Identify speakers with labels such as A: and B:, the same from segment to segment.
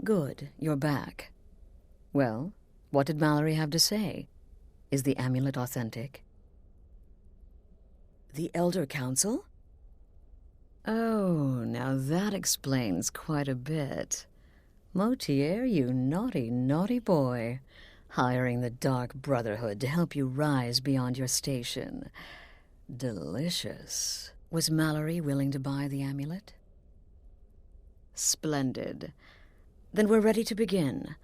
A: Good, you're back. Well, what did Mallory have to say? Is the amulet authentic?
B: The Elder Council?
A: Oh, now that explains quite a bit. Motier, you naughty, naughty boy. Hiring the Dark Brotherhood to help you rise beyond your station. Delicious. Was Mallory willing to buy the amulet? Splendid. Then we're ready to begin.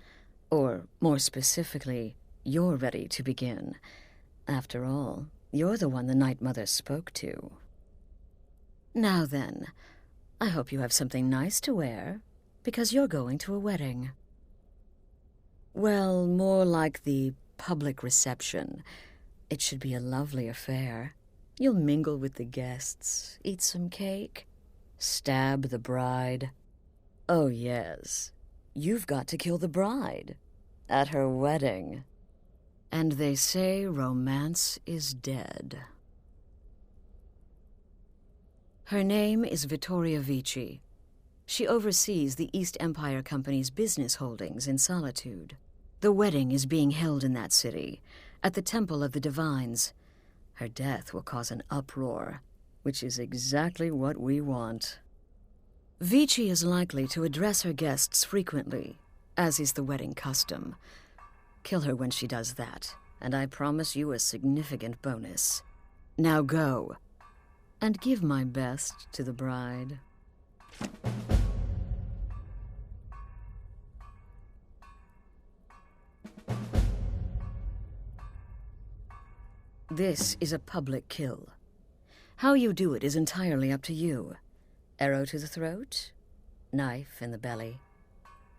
A: Or, more specifically, you're ready to begin. After all, you're the one the Night Mother spoke to. Now then, I hope you have something nice to wear, because you're going to a wedding. Well, more like the public reception. It should be a lovely affair. You'll mingle with the guests, eat some cake, stab the bride. Oh yes, you've got to kill the bride at her wedding. And they say romance is dead. Her name is Vittoria Vici. She oversees the East Empire Company's business holdings in Solitude. The wedding is being held in that city, at the Temple of the Divines. Her death will cause an uproar, which is exactly what we want. Vici is likely to address her guests frequently, as is the wedding custom. Kill her when she does that, and I promise you a significant bonus. Now go, and give my best to the bride. This is a public kill. How you do it is entirely up to you. Arrow to the throat, knife in the belly.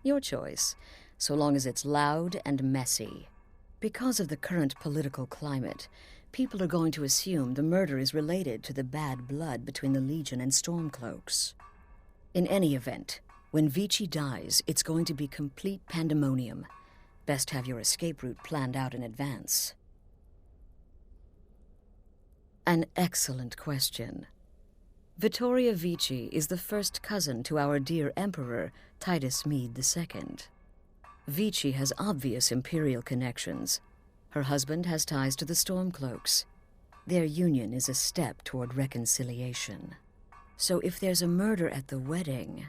A: Your choice, so long as it's loud and messy. Because of the current political climate, people are going to assume the murder is related to the bad blood between the Legion and Stormcloaks. In any event, when Vici dies, it's going to be complete pandemonium. Best have your escape route planned out in advance. An excellent question. Vittoria Vici is the first cousin to our dear Emperor, Titus Mede II. Vici has obvious imperial connections. Her husband has ties to the Stormcloaks. Their union is a step toward reconciliation. So if there's a murder at the wedding,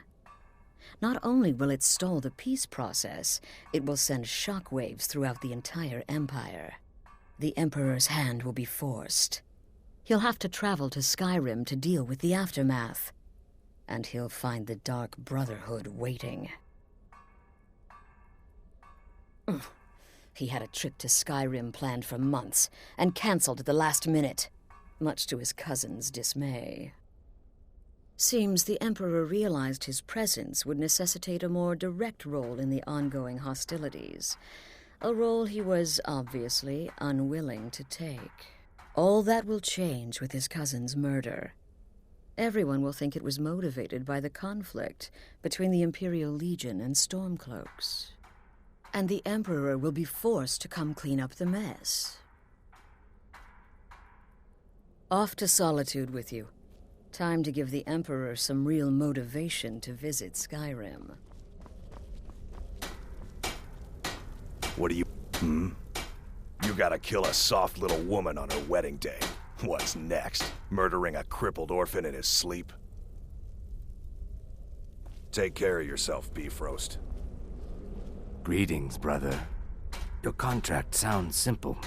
A: not only will it stall the peace process, it will send shockwaves throughout the entire empire. The Emperor's hand will be forced. He'll have to travel to Skyrim to deal with the aftermath. And he'll find the Dark Brotherhood waiting. He had a trip to Skyrim planned for months, and cancelled at the last minute, much to his cousin's dismay. Seems the Emperor realized his presence would necessitate a more direct role in the ongoing hostilities, a role he was obviously unwilling to take. All that will change with his cousin's murder. Everyone will think it was motivated by the conflict between the Imperial Legion and Stormcloaks. And the Emperor will be forced to come clean up the mess. Off to Solitude with you. Time to give the Emperor some real motivation to visit Skyrim.
C: What do you... You gotta kill a soft little woman on her wedding day. What's next? Murdering a crippled orphan in his sleep? Take care of yourself, Beefroast.
D: Greetings, brother. Your contract sounds simple,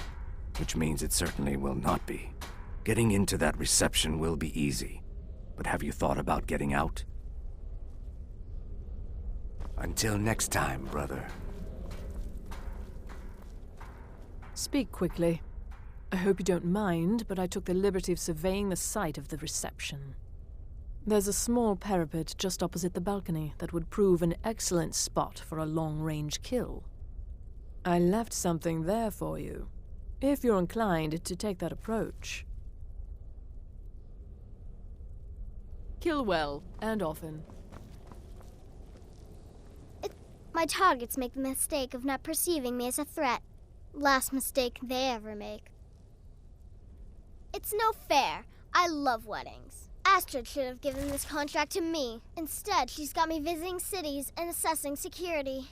D: which means it certainly will not be. Getting into that reception will be easy, but have you thought about getting out? Until next time, brother.
E: Speak quickly. I hope you don't mind, but I took the liberty of surveying the site of the reception. There's a small parapet just opposite the balcony that would prove an excellent spot for a long-range kill. I left something there for you, if you're inclined to take that approach. Kill well, and often.
F: My targets make the mistake of not perceiving me as a threat. Last mistake they ever make. It's no fair. I love weddings. Astrid should have given this contract to me. Instead, she's got me visiting cities and assessing security.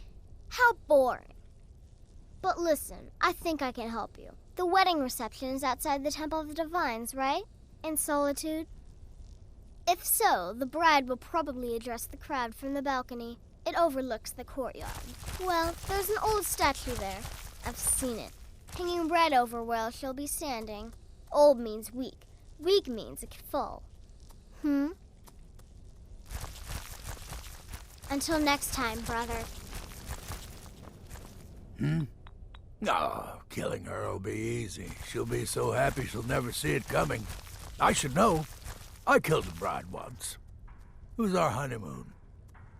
F: How boring. But listen, I think I can help you. The wedding reception is outside the Temple of the Divines, right? In Solitude? If so, the bride will probably address the crowd from the balcony. It overlooks the courtyard. Well, there's an old statue there. I've seen it. Hanging right over where she'll be standing. Old means weak. Weak means it could fall. Until next time, brother.
B: No, killing her will be easy. She'll be so happy she'll never see it coming. I should know. I killed a bride once. It was our honeymoon.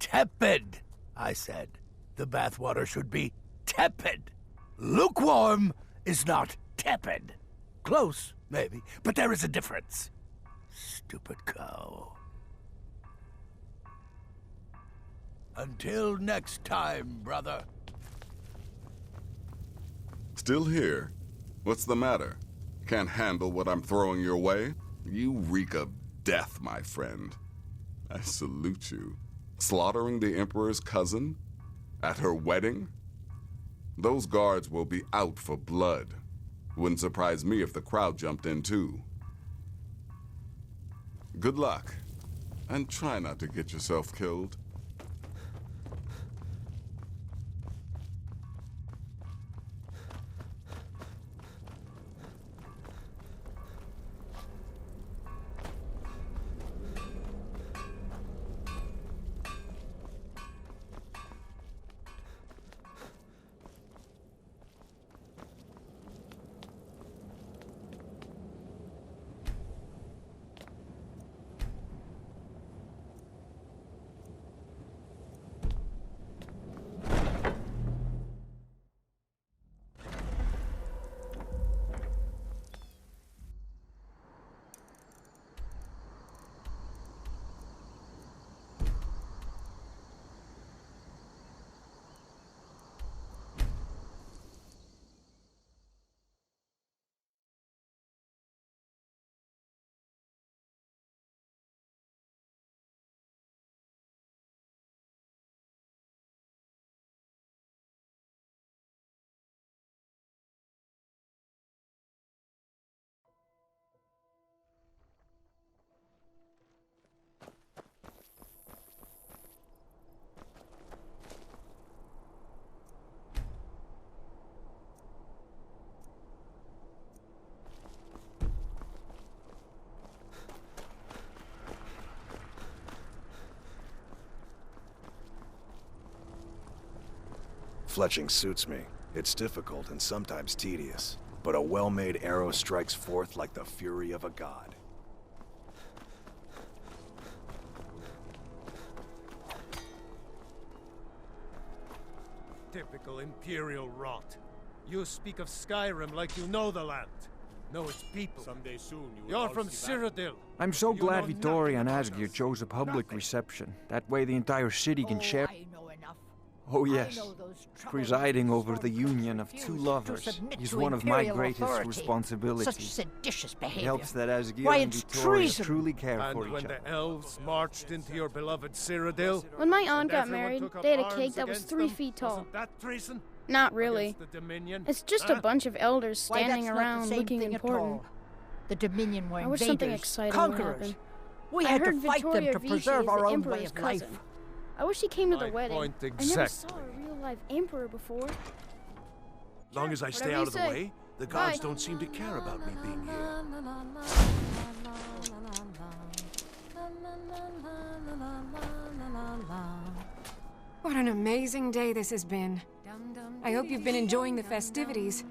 B: Tepid, I said. The bathwater should be tepid. Lukewarm is not tepid. Close, maybe, but there is a difference. Stupid cow. Until next time, brother.
G: Still here? What's the matter? Can't handle what I'm throwing your way? You reek of death, my friend. I salute you. Slaughtering the Emperor's cousin? At her wedding? Those guards will be out for blood. Wouldn't surprise me if the crowd jumped in too. Good luck. And try not to get yourself killed.
C: Fletching suits me. It's difficult and sometimes tedious, but a well-made arrow strikes forth like the fury of a god.
H: Typical Imperial rot. You speak of Skyrim like you know the land. Know its people. Someday soon You're from Cyrodiil.
I: I'm so glad
H: know
I: Vittoria and
H: nothing about
I: Asgeir
H: us.
I: chose a public
H: Nothing.
I: reception. That way the entire city can share.
J: I know enough.
I: Oh
J: I
I: yes,
J: know those troubled
I: presiding over the
J: stormtroopers
I: union of
J: refuse
I: two
J: to
I: lovers
J: submit
I: is
J: to
I: one of my
J: imperial
I: greatest
J: authority.
I: responsibilities.
J: Such seditious
I: It
J: behavior.
I: helps that Asgeir
J: Why,
I: and
J: it's
I: Vittoria
J: treason.
I: truly care
H: And
I: for each
H: when
I: other.
H: the elves marched into your beloved Cyrodiil,
K: When my aunt
H: and
K: got
H: everyone
K: married,
H: took up
K: they had a
H: arms
K: cake that was
H: against
K: 3
H: them,
K: feet tall.
H: wasn't that treason?
K: Not really.
H: Against the Dominion?
K: It's just a
H: Huh?
K: bunch of elders
J: Why,
K: standing
J: that's
K: around
J: not the same
K: looking
J: thing
K: important.
J: At all. The Dominion were
K: I wish
J: invaders,
K: something exciting
J: conquerors.
K: would happen.
J: We
K: I
J: had
K: heard
J: to fight
K: Vittoria
J: them to
K: Vici
J: preserve
K: is
J: our
K: the
J: own way
K: Emperor's
J: of
K: cousin.
J: life.
K: I wish he came to the
H: My
K: wedding.
H: point
K: I never
H: exactly.
K: saw a real-life emperor before.
L: As long as I stay
K: Whatever
L: out of
K: you
L: the
K: say.
L: way, the gods
K: Bye.
L: don't seem to care about me being here.
M: What an amazing day this has been. I hope you've been enjoying the festivities.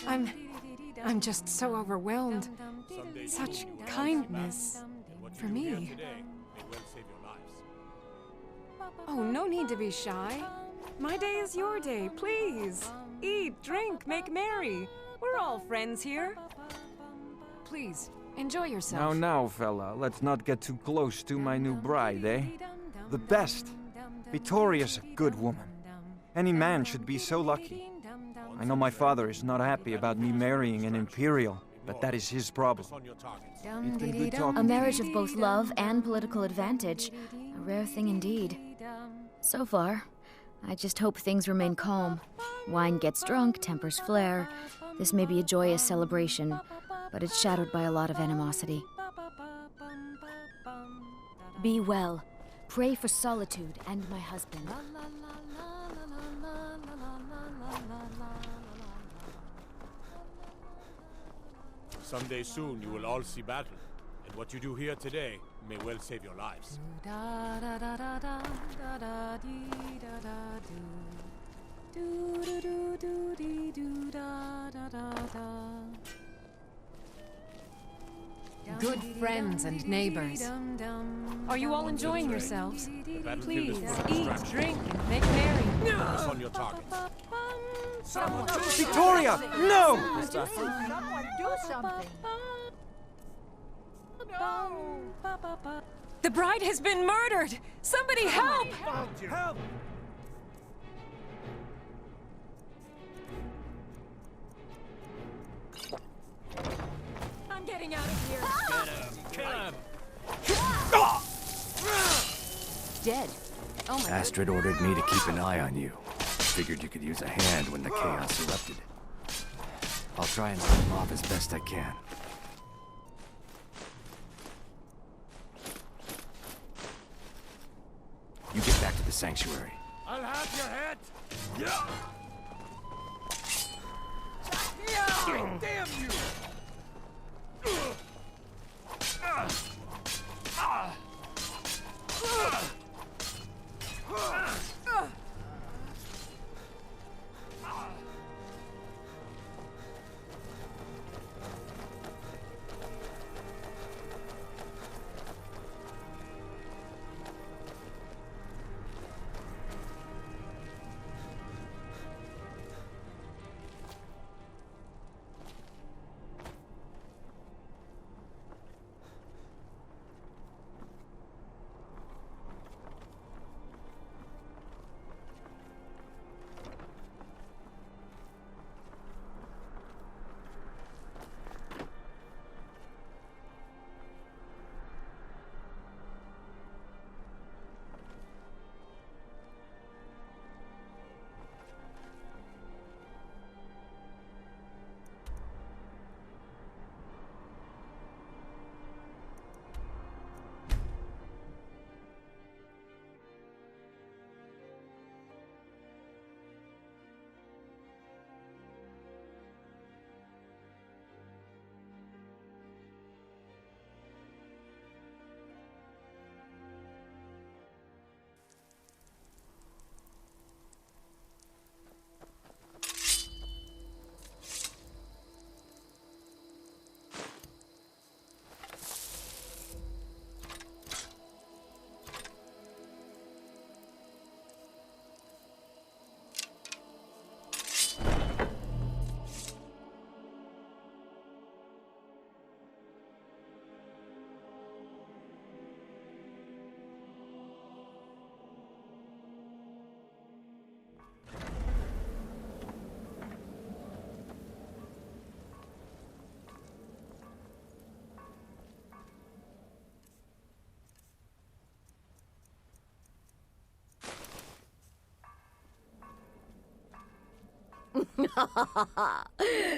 M: I'm just so overwhelmed. Such kindness for me. Oh, no need to be shy. My day is your day, please. Eat, drink, make merry. We're all friends here. Please, enjoy yourself.
I: Now, fella, let's not get too close to my new bride, eh? The best. Vittoria's a good woman. Any man should be so lucky. I know my father is not happy about me marrying an Imperial, but that is his problem. It's been good talking
N: A
I: to
N: marriage
I: you.
N: of both love and political advantage. A rare thing indeed. So far, I just hope things remain calm. Wine gets drunk, tempers flare. This may be a joyous celebration, but it's shadowed by a lot of animosity. Be well. Pray for solitude and my husband.
H: Someday soon you will all see battle, and what you do here today may well save your lives.
M: Good friends and neighbors. Are you all enjoying yourselves? Please eat, drink, and make merry.
H: Focus on your targets.
I: Victoria! No!
J: Someone do something.
M: The bride has been murdered! Somebody help!
H: Help!
M: I'm getting out of here.
H: Kill him!
N: Dead. Oh my
D: Astrid ordered me to keep an eye on you. Figured you could use a hand when the chaos erupted. I'll try and hold him off as best I can. You get back to the sanctuary.
H: I'll have your head! Yeah! Damn you!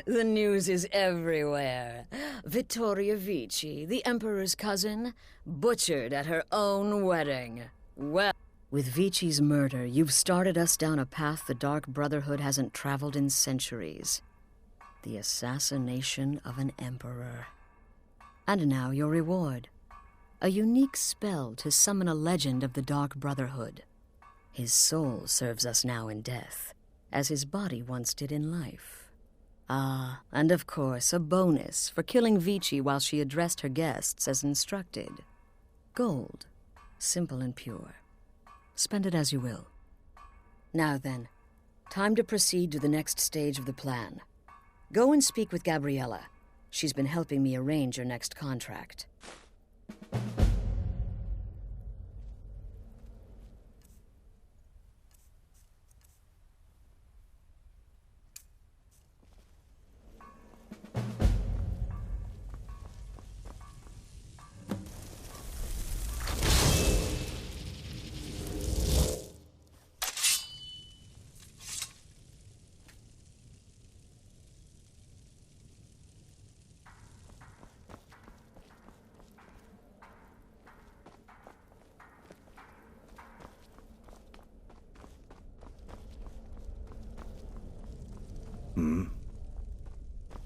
A: The news is everywhere. Vittoria Vici, the Emperor's cousin, butchered at her own wedding. Well, with Vici's murder, you've started us down a path the Dark Brotherhood hasn't traveled in centuries. The assassination of an Emperor. And now your reward. A unique spell to summon a legend of the Dark Brotherhood. His soul serves us now in death, as his body once did in life. Ah, and of course, a bonus for killing Vici while she addressed her guests as instructed. Gold. Simple and pure. Spend it as you will. Now then, time to proceed to the next stage of the plan. Go and speak with Gabriella. She's been helping me arrange your next contract.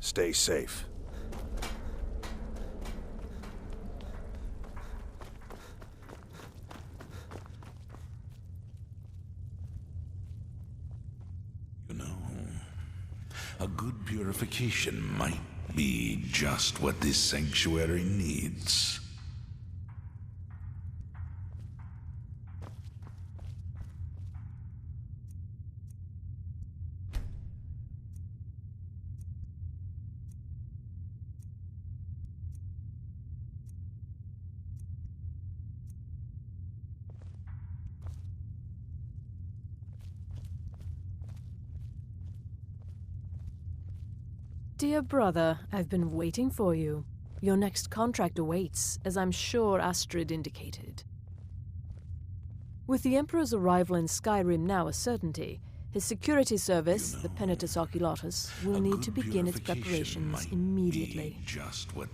C: Stay safe.
O: You know, a good purification might be just what this sanctuary needs.
E: Dear brother, I've been waiting for you. Your next contract awaits, as I'm sure Astrid indicated. With the Emperor's arrival in Skyrim now a certainty, his security service, the Penitus Oculatus, will need to begin its preparations immediately.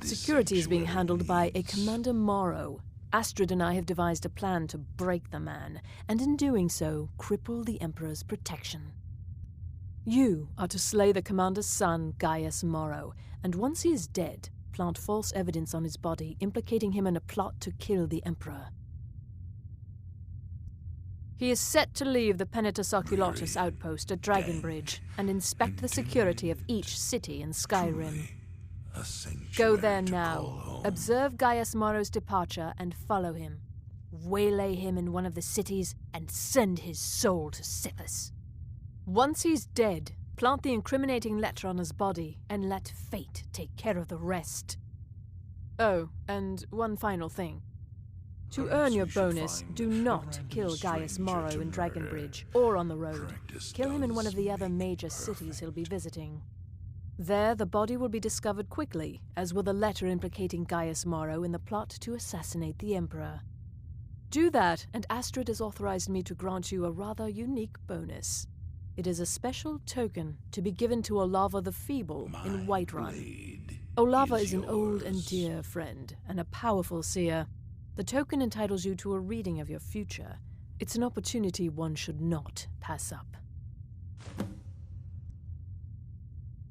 E: Security is being handled by a Commander Morrow. Astrid and I have devised a plan to break the man, and in doing so, cripple the Emperor's protection. You are to slay the commander's son, Gaius Morrow, and once he is dead, plant false evidence on his body, implicating him in a plot to kill the Emperor. He is set to leave the Penitus Oculatus outpost at Dragonbridge and inspect the security of each city in Skyrim. Go there now, observe Gaius Morrow's departure and follow him. Waylay him in one of the cities and send his soul to Sithis. Once he's dead, plant the incriminating letter on his body and let fate take care of the rest. Oh, and one final thing. To earn your bonus, do not kill Gaius Morrow in Dragonbridge or on the road. Kill him in one of the other major cities he'll be visiting. There, the body will be discovered quickly, as will the letter implicating Gaius Morrow in the plot to assassinate the Emperor. Do that, and Astrid has authorized me to grant you a rather unique bonus. It is a special token to be given to Olava the Feeble in Whiterun. Olava is an old and dear friend, and a powerful seer. The token entitles you to a reading of your future. It's an opportunity one should not pass up.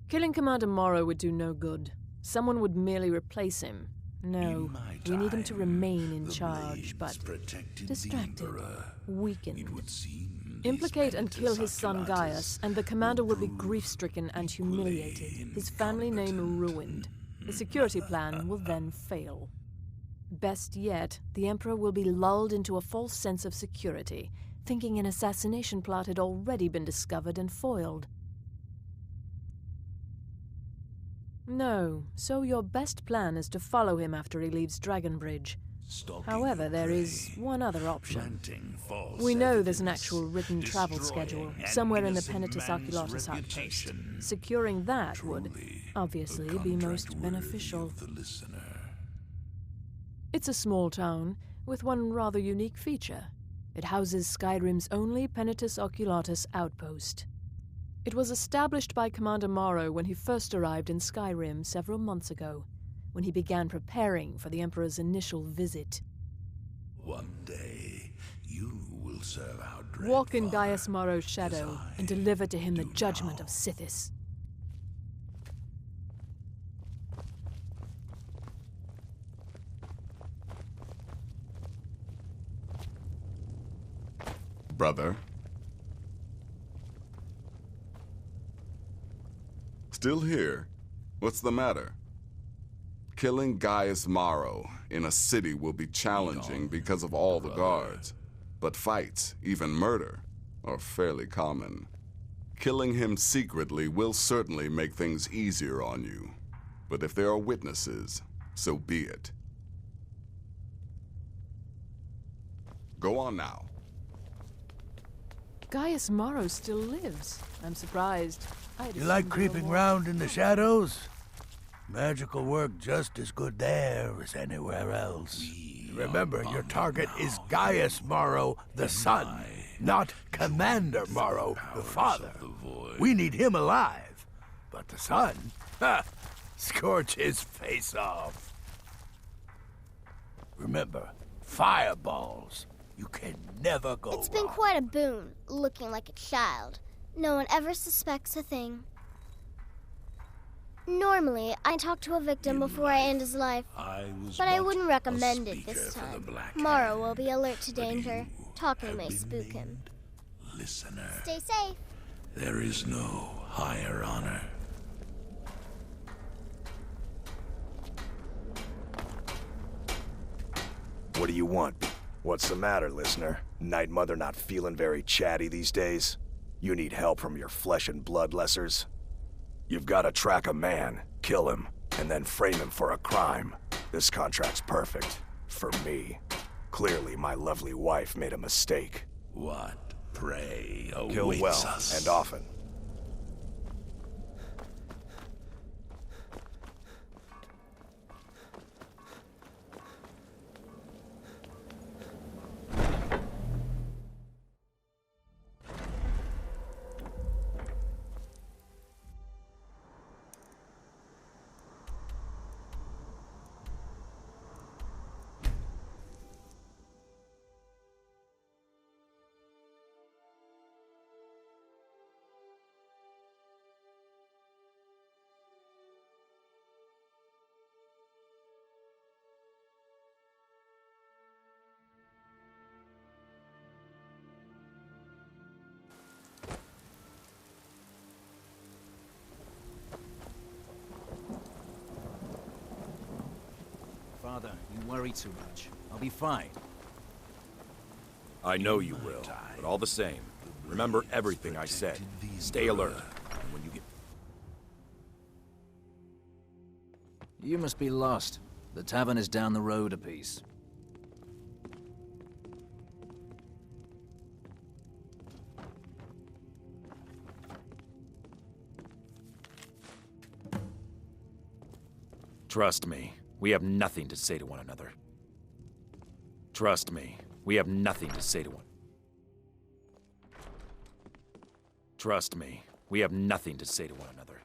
E: Killing Commander Morrow would do no good. Someone would merely replace him. No, we need him to remain in charge, but distracted, weakened. Implicate and kill his son Gaius, and the commander will be grief-stricken and humiliated, his family name ruined. The security plan will then fail. Best yet, the Emperor will be lulled into a false sense of security, thinking an assassination plot had already been discovered and foiled. No, so your best plan is to follow him after he leaves Dragonbridge. However, there is one other option. We know there's an actual written travel schedule somewhere in the Penitus Oculatus outpost. Securing that would, obviously, be most beneficial. It's a small town, with one rather unique feature. It houses Skyrim's only Penitus Oculatus outpost. It was established by Commander Morrow when he first arrived in Skyrim several months ago, when he began preparing for the Emperor's initial visit.
O: One day, you will serve our dread
E: Walk in
O: father,
E: Gaius Morrow's shadow and deliver to him the judgment of Sithis.
G: Brother. Still here? What's the matter? Killing Gaius Morrow in a city will be challenging because of all the guards. But fights, even murder, are fairly common. Killing him secretly will certainly make things easier on you. But if there are witnesses, so be it. Go on now.
E: Gaius Morrow still lives. I'm surprised.
B: You like creeping round in the shadows? Magical work just as good there as anywhere else. Remember, your target is Gaius Morrow, the son, not Commander Morrow, the father. We need him alive. But the son? Ha! Scorch his face off. Remember, fireballs. You can never go
F: It's been quite a boon, looking like a child. No one ever suspects a thing. Normally, I talk to a victim before I end his life, but I wouldn't recommend it this time. Morrow will be alert to danger. Talking may spook him.
O: Listener,
F: Stay safe.
O: there is no higher honor.
C: What do you want? What's the matter, listener? Night Mother not feeling very chatty these days? You need help from your flesh and blood lessers? You've got to track a man, kill him, and then frame him for a crime. This contract's perfect. For me. Clearly, my lovely wife made a mistake.
O: What prey awaits
C: Kill well,
O: us?
C: and often.
P: Father, you worry too much. I'll be fine.
Q: I know you will, but all the same, remember everything I said. Stay alert. And when you get...
P: You must be lost. The tavern is down the road a piece.
Q: Trust me, we have nothing to say to one another. Trust me, we have nothing to say to one. Trust me, we have nothing to say to one another.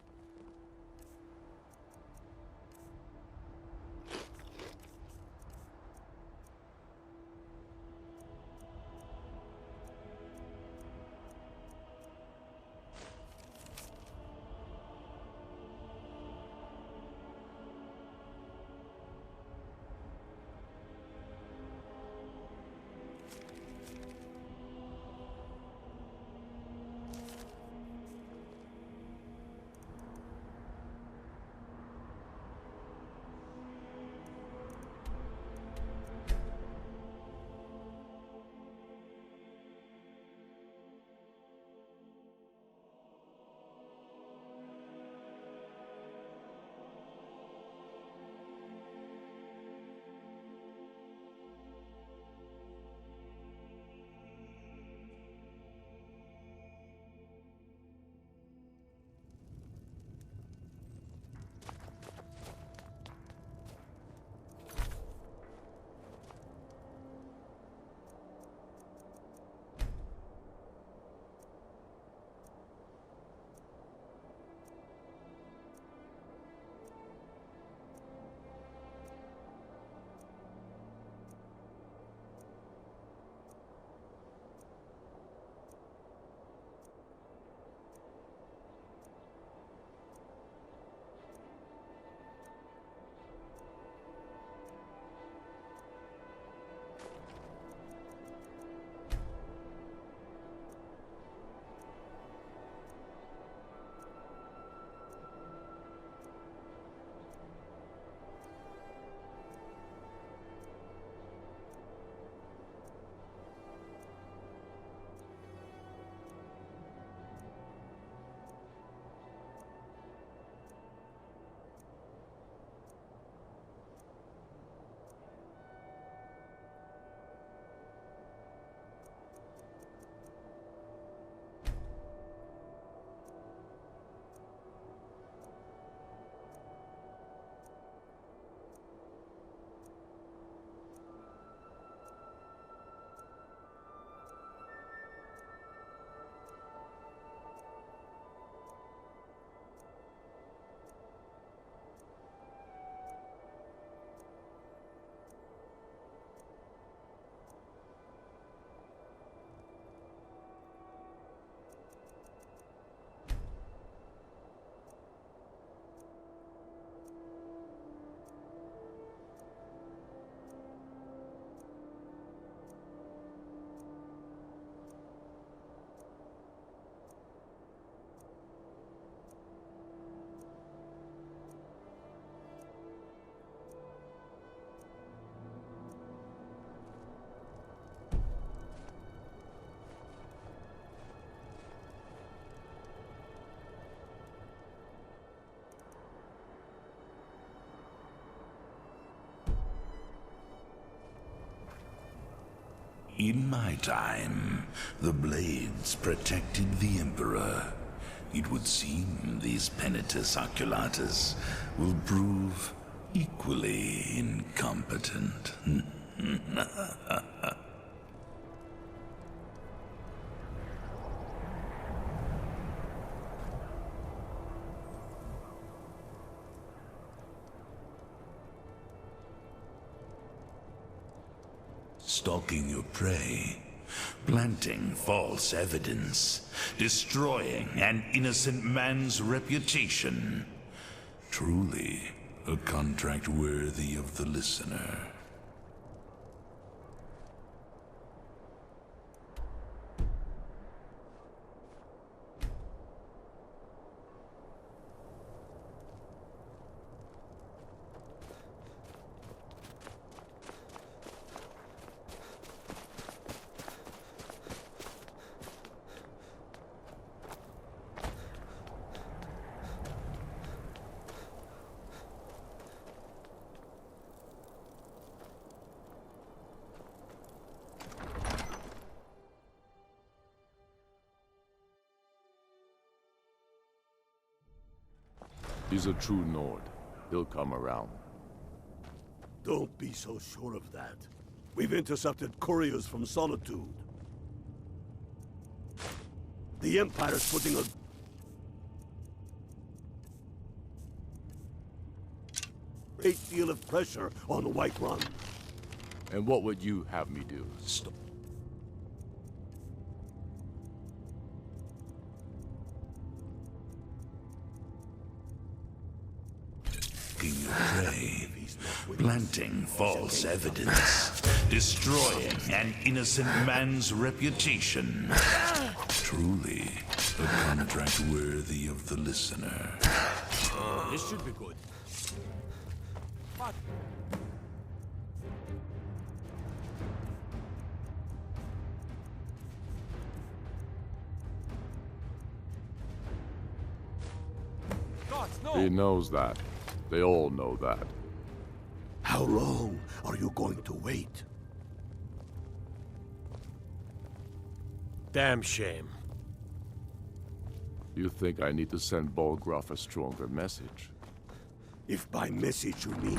O: In my time, the blades protected the Emperor. It would seem these Penitus Oculatus will prove equally incompetent. Stalking your prey, planting false evidence, destroying an innocent man's reputation. Truly, a contract worthy of the listener.
R: He's a true Nord. He'll come around.
L: Don't be so sure of that. We've intercepted couriers from Solitude. The Empire's putting a great deal of pressure on Whiterun.
R: And what would you have me do?
L: Stop.
O: Your prey, planting false evidence, destroying an innocent man's reputation. Truly, a contract worthy of the listener.
H: This should be good. What? Gods, no!
R: He knows that. They all know that.
L: How long are you going to wait?
H: Damn shame.
R: You think I need to send Bolgraf a stronger message?
L: If by message you mean...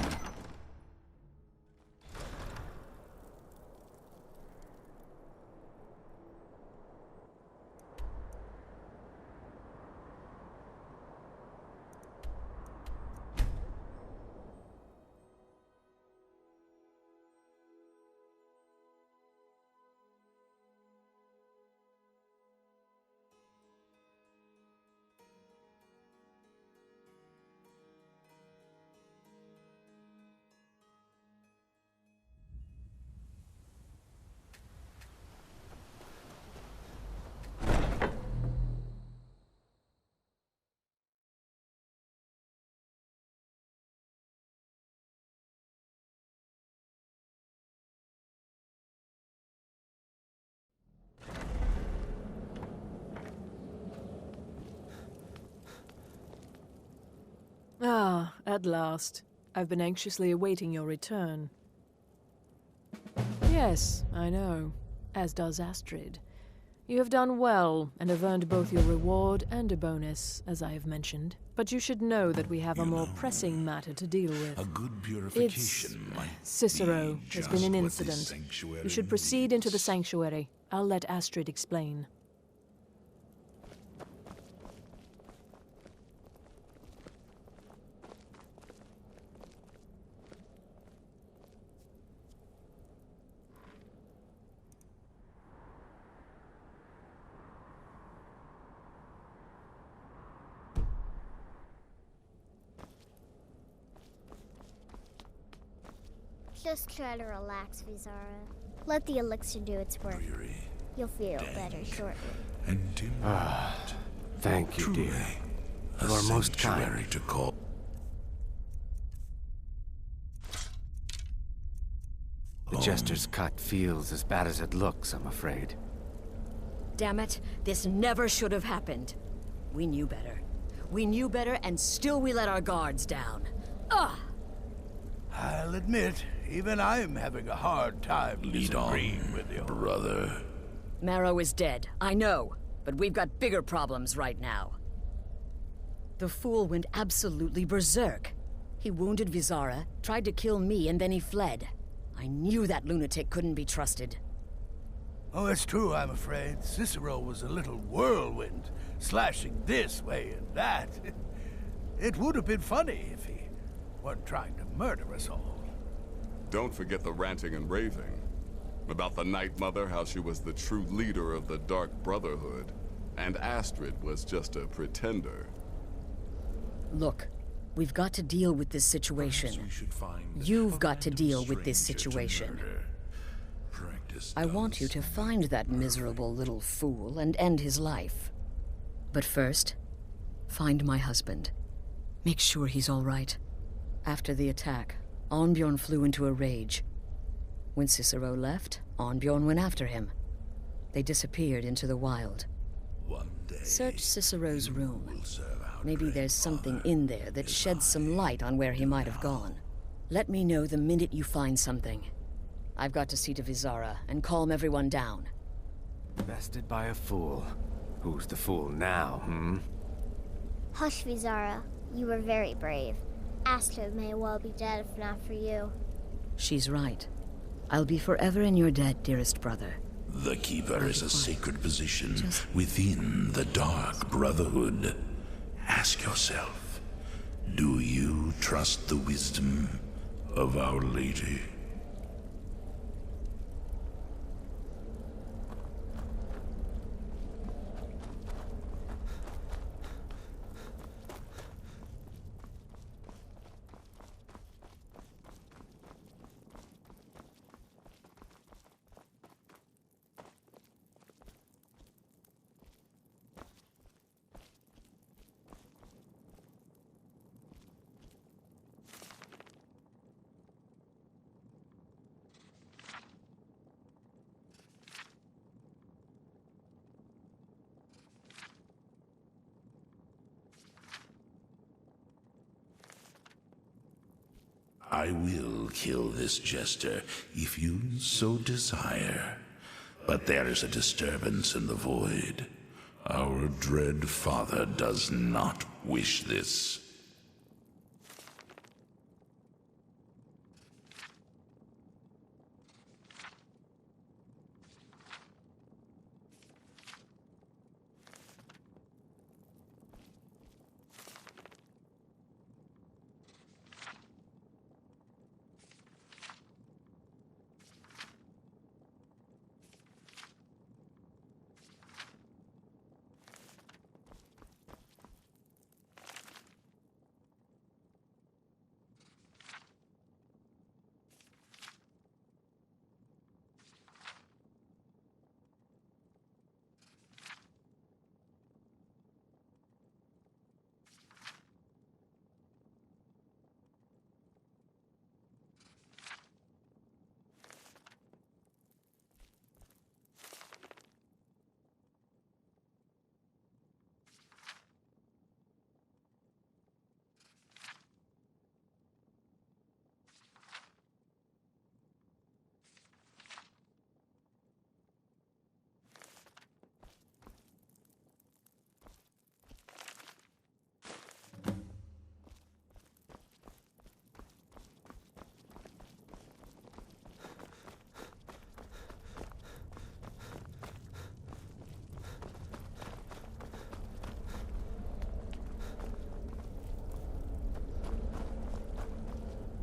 E: Ah, at last. I've been anxiously awaiting your return. Yes, I know. As does Astrid. You have done well, and have earned both your reward and a bonus, as I have mentioned. But you should know that we have a more pressing matter to deal with.
O: A good purification might
E: Cicero.
O: be
E: There's been an
O: just what this
E: incident.
O: sanctuary
E: You should proceed into the sanctuary. I'll let Astrid explain.
F: Just try to relax, Vizara. Let the elixir do its work. You'll feel better shortly.
D: Thank you, dear. You are most kind.
O: To call.
D: The Jester's cut feels as bad as it looks, I'm afraid.
A: Damn it, this never should have happened. We knew better. We knew better, and still we let our guards down. Ugh!
B: I'll admit, even I'm having a hard time
O: Lead on,
B: disagreeing with you.
O: brother.
A: Marrow is dead, I know, but we've got bigger problems right now. The fool went absolutely berserk. He wounded Vizara, tried to kill me, and then he fled. I knew that lunatic couldn't be trusted.
B: Oh, it's true, I'm afraid. Cicero was a little whirlwind, slashing this way and that. It would have been funny if he weren't trying to murder us all.
G: Don't forget the ranting and raving. About the Night Mother, how she was the true leader of the Dark Brotherhood, and Astrid was just a pretender.
A: Look, we've got to deal with this situation. You've got to deal with this situation. I want you to find that miserable little fool and end his life. But first, find my husband. Make sure he's all right. After the attack, Arnbjorn flew into a rage. When Cicero left, Arnbjorn went after him. They disappeared into the wild. Search Cicero's room. Maybe there's something in there that sheds some light on where he might have gone. Let me know the minute you find something. I've got to see to Vizara and calm everyone down.
D: Bested by a fool. Who's the fool now, hmm?
F: Hush, Vizara. You were very brave. Astrid may well be dead if not for you.
A: She's right. I'll be forever in your debt, dearest brother.
O: The Keeper is a sacred position within the Dark Brotherhood. Ask yourself, do you trust the wisdom of Our Lady? I will kill this jester if you so desire. But there is a disturbance in the void. Our dread father does not wish this.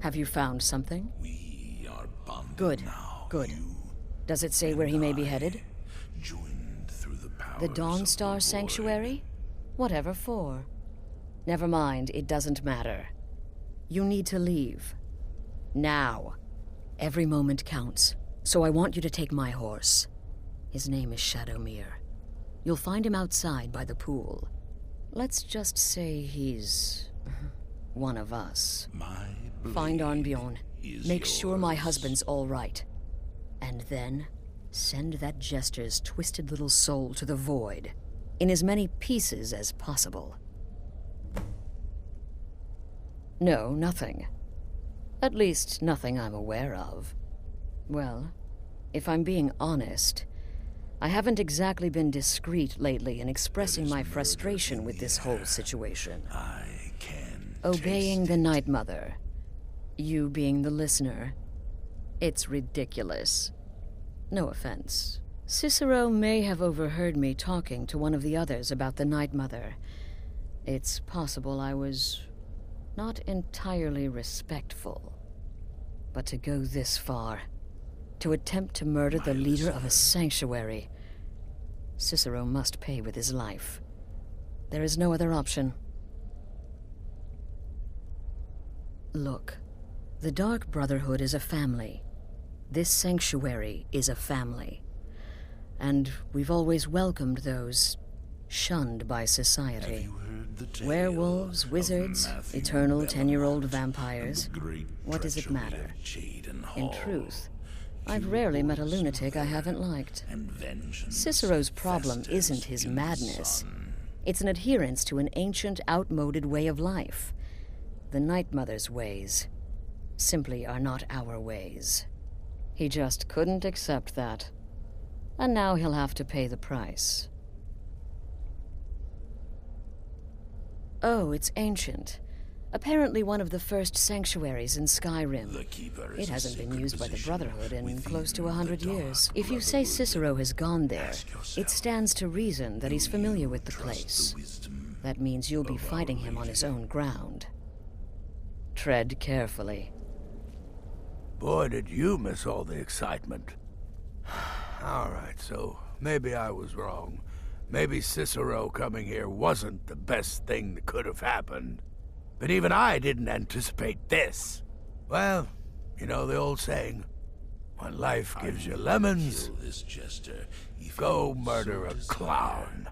A: Have you found something?
O: We are bonded
A: Good,
O: now.
A: good. Does it say where he may be headed?
O: Joined through the powers
A: The Dawnstar Sanctuary? Whatever for. Never mind, it doesn't matter. You need to leave. Now. Every moment counts, so I want you to take my horse. His name is Shadowmere. You'll find him outside by the pool. Let's just say he's one of us. Find Arnbjorn. Make sure my husband's all right. And then, send that jester's twisted little soul to the void, in as many pieces as possible. No, nothing. At least, nothing I'm aware of. Well, if I'm being honest, I haven't exactly been discreet lately in expressing my frustration with this whole situation. Obeying the Night Mother, you being the listener, it's ridiculous. No offense. Cicero may have overheard me talking to one of the others about the Night Mother. It's possible I was not entirely respectful. But to go this far, to attempt to murder the leader of a sanctuary, Cicero must pay with his life. There is no other option. Look, the Dark Brotherhood is a family. This sanctuary is a family. And we've always welcomed those shunned by society. Werewolves, wizards, eternal 10-year-old vampires. What does it matter? In truth, I've rarely met a lunatic I haven't liked. Cicero's problem isn't his madness. It's an adherence to an ancient, outmoded way of life. The Night Mother's ways simply are not our ways. He just couldn't accept that. And now he'll have to pay the price. Oh, it's ancient. Apparently one of the first sanctuaries in Skyrim. It hasn't been used by the Brotherhood in close to 100 years. If you say Cicero has gone there, it stands to reason that he's familiar with the place. That means you'll be fighting him on his own ground. Tread carefully.
B: Boy, did you miss all the excitement. All right, so maybe I was wrong. Maybe Cicero coming here wasn't the best thing that could have happened. But even I didn't anticipate this. Well, you know the old saying, when life gives you lemons, go murder a clown.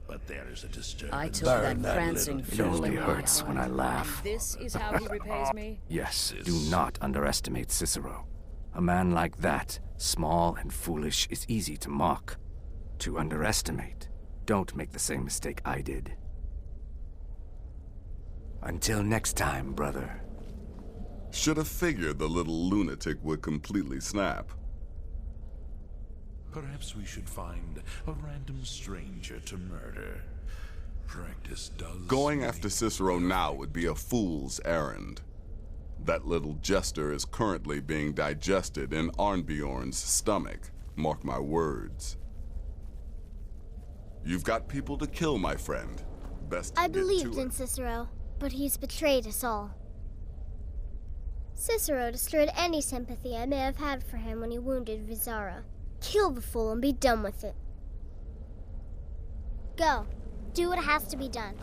O: But there is a disturbance.
A: I took that prancing
D: It only hurts when I laugh.
A: This is how he repays me?
D: Yes, do not underestimate Cicero. A man like that, small and foolish, is easy to mock. To underestimate. Don't make the same mistake I did. Until next time, brother.
G: Should have figured the little lunatic would completely snap.
O: Perhaps we should find a random stranger to murder. Practice does...
G: Going after Cicero now would be a fool's errand. That little jester is currently being digested in Arnbjorn's stomach. Mark my words. You've got people to kill, my friend. Best
F: I
G: get to
F: believed
G: it.
F: in Cicero, but he's betrayed us all. Cicero destroyed any sympathy I may have had for him when he wounded Vizara. Kill the fool and be done with it. Go. Do what has to be done.